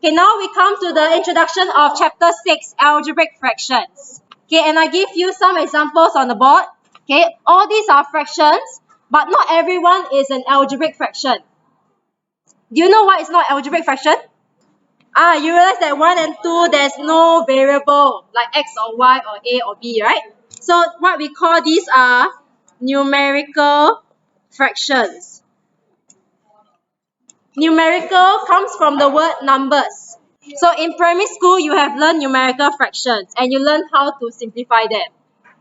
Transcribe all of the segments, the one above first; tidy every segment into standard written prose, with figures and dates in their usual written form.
Okay, now we come to the introduction of chapter 6, algebraic fractions. Okay, and I give you some examples on the board. Okay, all these are fractions, but not everyone is an algebraic fraction. Do you know what is not algebraic fraction? You realize that 1 and 2, there's no variable like x or y or a or b, right? So what we call these are numerical fractions. Numerical comes from the word numbers. So in primary school, you have learned numerical fractions and you learn how to simplify them.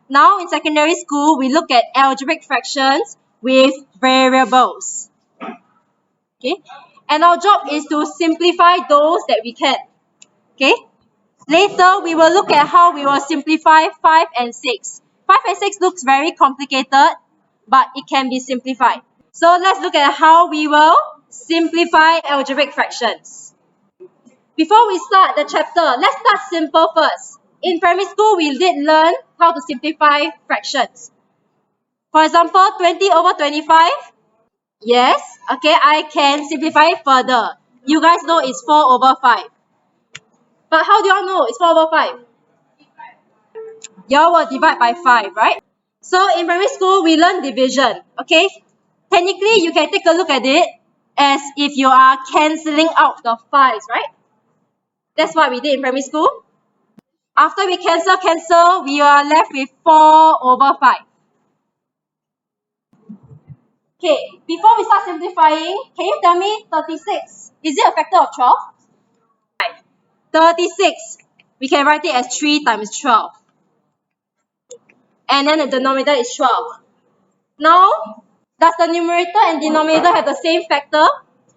Now in secondary school, we look at algebraic fractions with variables. Okay? And our job is to simplify those that we can. Okay? Later, we will look at how we will simplify 5 and 6. 5 and 6 looks very complicated, but it can be simplified. So let's look at how we will simplify algebraic fractions. Before we start the chapter, let's start simple first. In primary school, we did learn how to simplify fractions. For example, 20 over 25. Yes, okay, I can simplify it further. You guys know it's 4 over 5. But how do y'all know it's 4 over 5? Y'all will divide by 5, right? So in primary school, we learn division, okay? Technically, you can take a look at it as if you are cancelling out the 5s, right? That's what we did in primary school. After we cancel, we are left with 4 over 5. Okay, before we start simplifying, can you tell me 36? Is it a factor of 12? 36, we can write it as 3 times 12. And then the denominator is 12. Now, does the numerator and denominator have the same factor?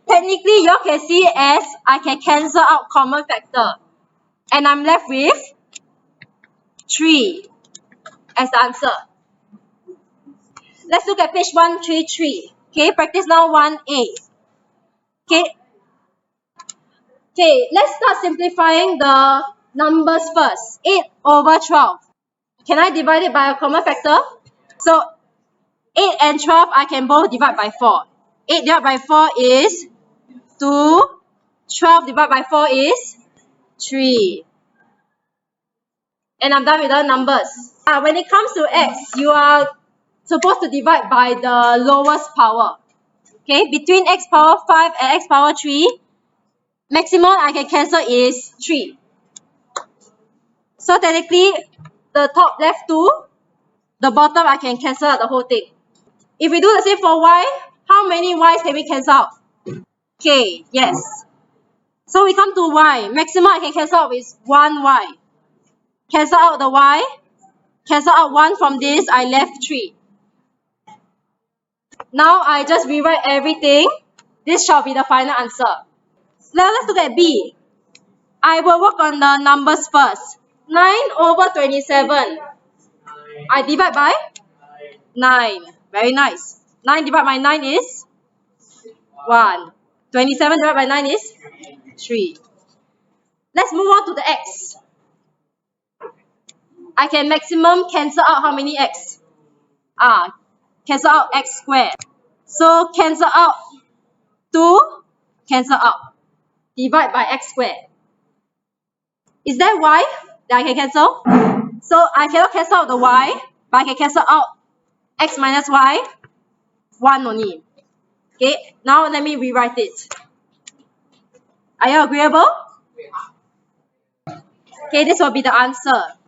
Technically, you can see it as I can cancel out common factor. And I'm left with 3 as the answer. Let's look at page 133. Okay, practice now 1A. Okay, let's start simplifying the numbers first. 8 over 12. Can I divide it by a common factor? So 8 and 12, I can both divide by 4. 8 divided by 4 is 2. 12 divided by 4 is 3. And I'm done with the numbers. When it comes to x, you are supposed to divide by the lowest power. Okay, between x power 5 and x power 3, maximum I can cancel is 3. So technically, the top left 2, the bottom I can cancel out the whole thing. If we do the same for y, how many y's can we cancel out? Okay, yes. So we come to y. Maximum I can cancel out with 1 y. Cancel out the y. Cancel out 1 from this, I left 3. Now I just rewrite everything. This shall be the final answer. Now let's look at b. I will work on the numbers first. 9 over 27. I divide by 9. Very nice. 9 divided by 9 is 1. 27 divided by 9 is 3. Let's move on to the x. I can maximum cancel out how many x? Cancel out x squared. So cancel out 2, cancel out. Divide by x squared. Is there y that I can cancel? So I cannot cancel out the y, but I can cancel out x minus y, 1 only. Okay, now let me rewrite it. Are you agreeable? Okay, this will be the answer.